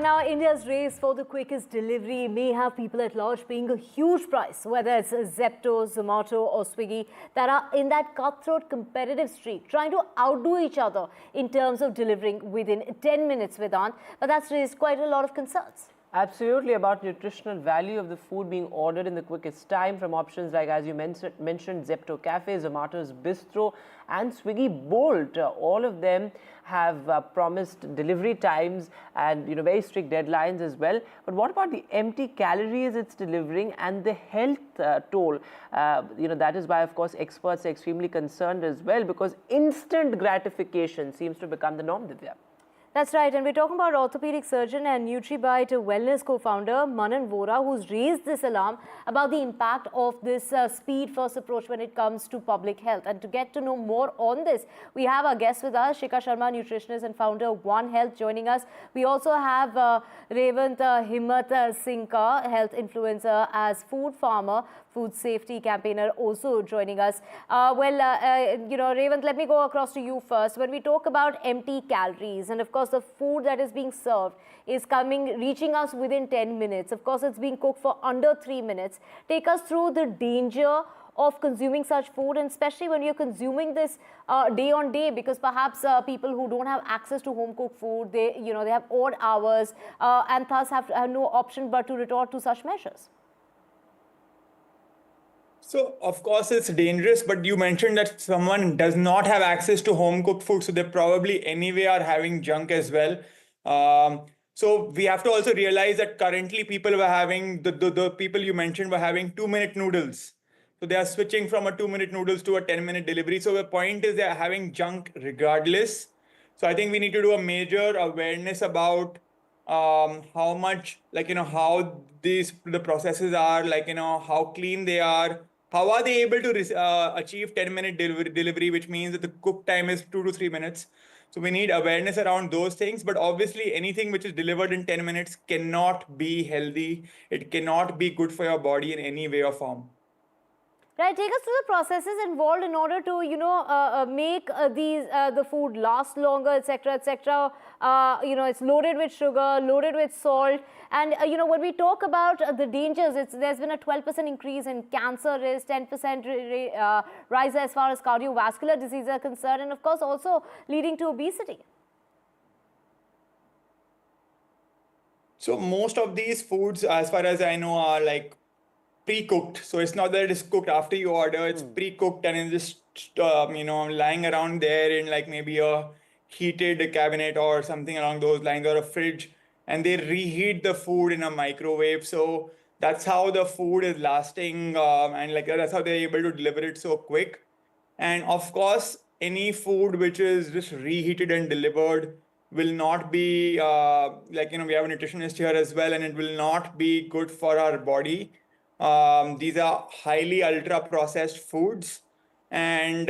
Now, India's race for the quickest delivery may have people at large paying a huge price, whether it's Zepto, Zomato or Swiggy, that are in that cutthroat competitive streak, trying to outdo each other in terms of delivering within 10 minutes, Vedant. But that's raised quite a lot of concerns. Absolutely, about nutritional value of the food being ordered in the quickest time, from options like, as you mentioned, Zepto Cafe, Zomato's Bistro and Swiggy Bolt. All of them have promised delivery times and very strict deadlines as well. But what about the empty calories it's delivering and the health toll? That is why, of course, experts are extremely concerned as well, because instant gratification seems to become the norm, Divya. That's right, and we're talking about orthopedic surgeon and NutriBite wellness co-founder Manan Vora, who's raised this alarm about the impact of this speed-first approach when it comes to public health. And to get to know more on this, we have our guest with us, Shikha Sharma, nutritionist and founder of One Health, joining us. We also have Revant Himmat Singka, health influencer, as food farmer, food safety campaigner, also joining us. Revant, let me go across to you first. When we talk about empty calories, and of course the food that is being served is reaching us within 10 minutes. Of course, it's being cooked for under 3 minutes. Take us through the danger of consuming such food, and especially when you're consuming this day on day, because perhaps people who don't have access to home cooked food, they have odd hours and thus have no option but to resort to such measures. So, of course, it's dangerous, but you mentioned that someone does not have access to home-cooked food, so they probably anyway are having junk as well. So we have to also realize that currently people were having, the people you mentioned were having 2-minute noodles. So they are switching from a 2-minute noodles to a 10-minute delivery. So the point is they are having junk regardless. So I think we need to do a major awareness about how much, how the processes are, how clean they are. How are they able to achieve 10-minute delivery, which means that the cook time is 2 to 3 minutes. So we need awareness around those things. But obviously, anything which is delivered in 10 minutes cannot be healthy. It cannot be good for your body in any way or form. Right, take us through the processes involved in order to, make the food last longer, etc., etc. It's loaded with sugar, loaded with salt, and when we talk about the dangers, there's been a 12% increase in cancer risk, 10% rise as far as cardiovascular diseases are concerned, and of course also leading to obesity. So most of these foods, as far as I know, are pre-cooked. So it's not that it is cooked after you order, it's pre-cooked and it's just, lying around there in maybe a heated cabinet or something along those lines, or a fridge, and they reheat the food in a microwave. So that's how the food is lasting, and that's how they're able to deliver it so quick. And of course, any food which is just reheated and delivered will not be, we have a nutritionist here as well, and it will not be good for our body. These are highly ultra processed foods, and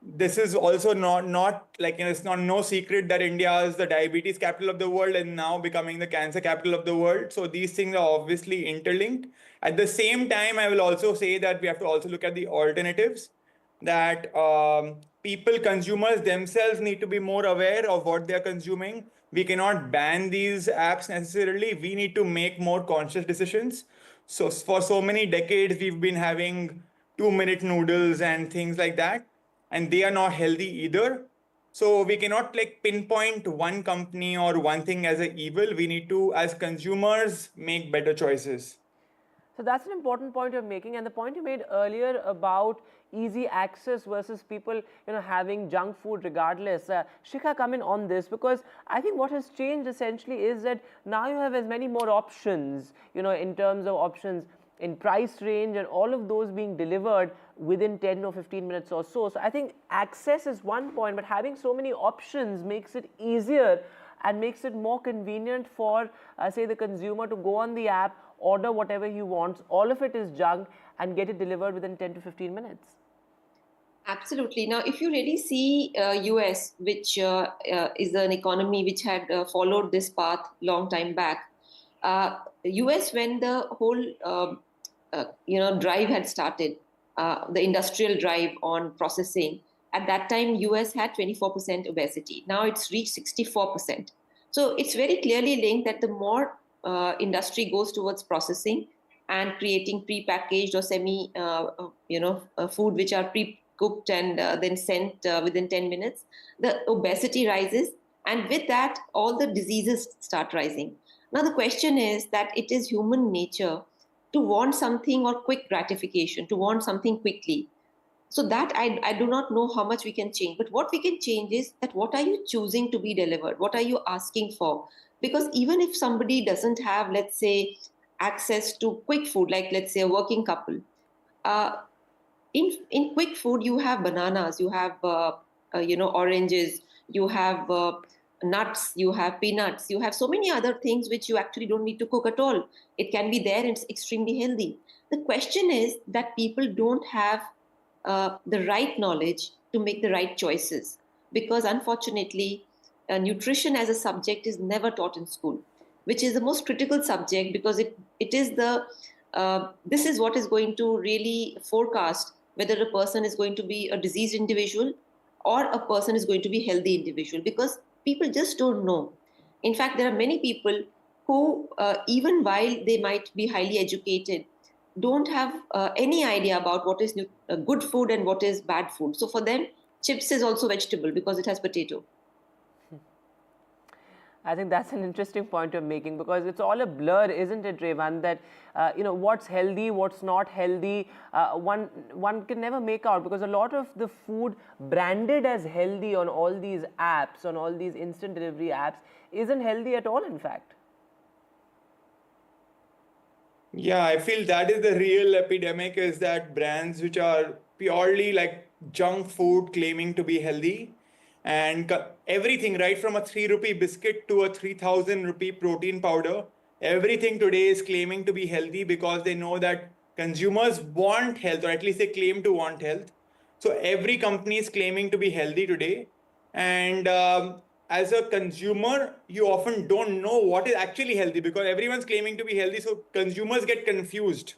this is also not it's no secret that India is the diabetes capital of the world and now becoming the cancer capital of the world. So these things are obviously interlinked. At the same time, I will also say that we have to also look at the alternatives, that consumers themselves need to be more aware of what they're consuming. We cannot ban these apps necessarily. We need to make more conscious decisions. So for so many decades, we've been having 2-minute noodles and things like that, and they are not healthy either. So we cannot pinpoint one company or one thing as an evil. We need to, as consumers, make better choices. So that's an important point you're making, and the point you made earlier about easy access versus people having junk food regardless. Shikha, come in on this, because I think what has changed essentially is that now you have as many more options, in terms of options in price range, and all of those being delivered within 10 or 15 minutes or so. So I think access is one point, but having so many options makes it easier and makes it more convenient for, say, the consumer to go on the app, order whatever he wants, all of it is junk, and get it delivered within 10 to 15 minutes. Absolutely. Now, if you really see US, which is an economy which had followed this path long time back, US, when the whole drive had started, the industrial drive on processing, at that time US had 24% obesity. Now it's reached 64%. So it's very clearly linked that the more industry goes towards processing and creating pre-packaged or food which are pre-cooked and then sent within 10 minutes, the obesity rises, and with that, all the diseases start rising. Now, the question is that it is human nature to want something or quick gratification, to want something quickly. So that I do not know how much we can change. But what we can change is that what are you choosing to be delivered? What are you asking for? Because even if somebody doesn't have, let's say, access to quick food, like let's say a working couple, uh, in quick food you have bananas, you have oranges, you have nuts, you have peanuts, you have so many other things which you actually don't need to cook at all. It can be there and it's extremely healthy. The question is that people don't have the right knowledge to make the right choices, because unfortunately nutrition as a subject is never taught in school, which is the most critical subject, because it is the this is what is going to really forecast whether a person is going to be a diseased individual or a person is going to be healthy individual, because people just don't know. In fact, there are many people who even while they might be highly educated, don't have any idea about what is good food and what is bad food. So for them, chips is also vegetable because it has potato. I think that's an interesting point you're making, because it's all a blur, isn't it, Revan? That what's healthy, what's not healthy, one can never make out, because a lot of the food branded as healthy on all these apps, on all these instant delivery apps, isn't healthy at all, in fact. Yeah, I feel that is the real epidemic, is that brands which are purely like junk food claiming to be healthy, and everything right from a 3 rupee biscuit to a 3000 rupee protein powder, everything today is claiming to be healthy because they know that consumers want health, or at least they claim to want health. So every company is claiming to be healthy today, and as a consumer, you often don't know what is actually healthy because everyone's claiming to be healthy, so consumers get confused.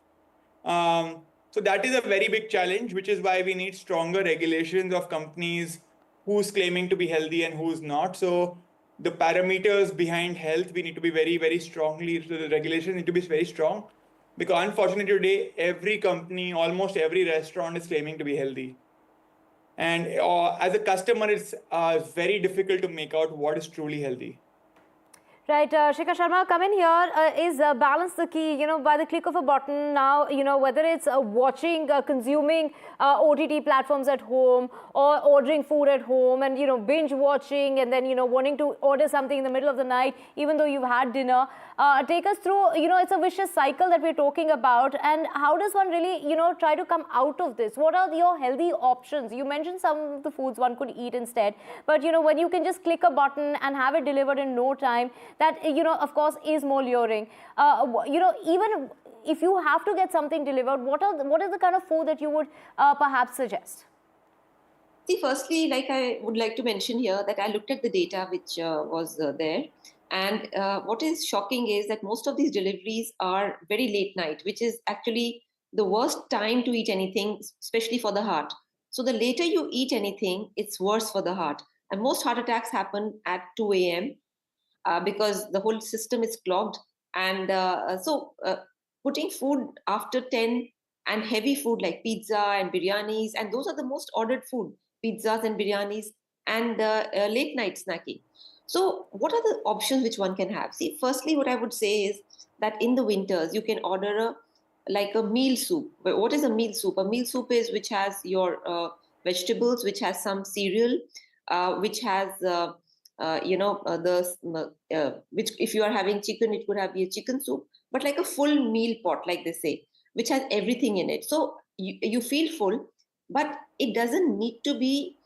So that is a very big challenge, which is why we need stronger regulations of companies who's claiming to be healthy and who's not. So the parameters behind health, we need to be very, very strongly, the regulations need to be very strong, because unfortunately today, every company, almost every restaurant is claiming to be healthy. And as a customer, it's very difficult to make out what is truly healthy. Right, Shikha Sharma, come in here. Is balance the key? By the click of a button now, whether it's watching, consuming OTT platforms at home, or ordering food at home, and binge watching, and then wanting to order something in the middle of the night, even though you've had dinner. Take us through. It's a vicious cycle that we're talking about, and how does one really try to come out of this? What are your healthy options? You mentioned some of the foods one could eat instead, but when you can just click a button and have it delivered in no time, that of course is more luring. Even if you have to get something delivered, what is the kind of food that you would perhaps suggest? See, firstly, like I would like to mention here that I looked at the data which was there, and what is shocking is that most of these deliveries are very late night, which is actually the worst time to eat anything, especially for the heart. So the later you eat anything, it's worse for the heart. And most heart attacks happen at 2 a.m. Because the whole system is clogged. And putting food after 10 and heavy food like pizza and biryanis, and those are the most ordered food, pizzas and biryanis, and late night snacking. So what are the options which one can have? See, firstly, what I would say is that in the winters, you can order like a meal soup. What is a meal soup? A meal soup is which has your vegetables, which has some cereal, which has which if you are having chicken, it could have a chicken soup, but like a full meal pot, like they say, which has everything in it. So you feel full, but it doesn't need to be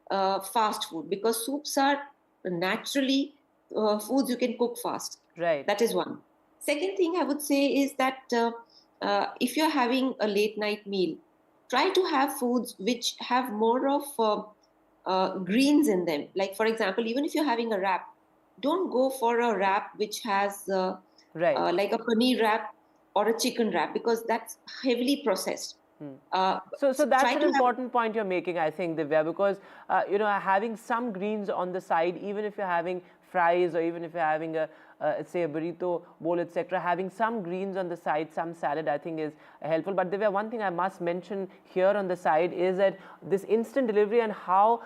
fast food, because soups are naturally foods you can cook fast. Right. That is one. Second thing I would say is that if you're having a late night meal, try to have foods which have more of greens in them. Like, for example, even if you're having a wrap, don't go for a wrap which has like a paneer wrap or a chicken wrap, because that's heavily processed. So that's an important point you're making, I think, Divya, because having some greens on the side, even if you're having fries, or even if you're having a say a burrito bowl, etc., having some greens on the side, some salad, I think is helpful. But Divya, one thing I must mention here on the side is that this instant delivery and how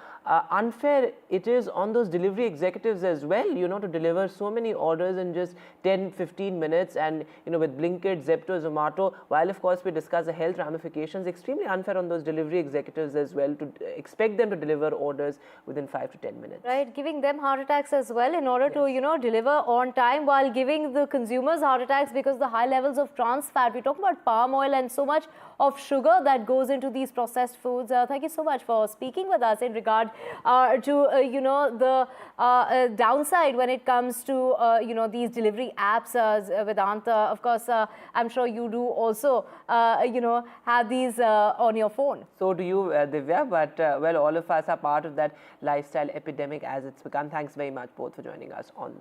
unfair it is on those delivery executives as well, you know, to deliver so many orders in just 10-15 minutes. And you know, with Blinkit, Zepto, Zomato, while of course we discuss the health ramifications, extremely unfair on those delivery executives as well to expect them to deliver orders within 5 to 10 minutes. Right, giving them heart attacks as well in order to, you know, deliver on time, while giving the consumers heart attacks because the high levels of trans fat. We talk about palm oil and so much of sugar that goes into these processed foods. Thank you so much for speaking with us in regard to, you know, the downside when it comes to, you know, these delivery apps. Vedant, of course, I'm sure you do also, you know, have these on your phone. So do you, Divya, but well, all of us are part of that lifestyle epidemic as it's become. Thanks very much both for joining us on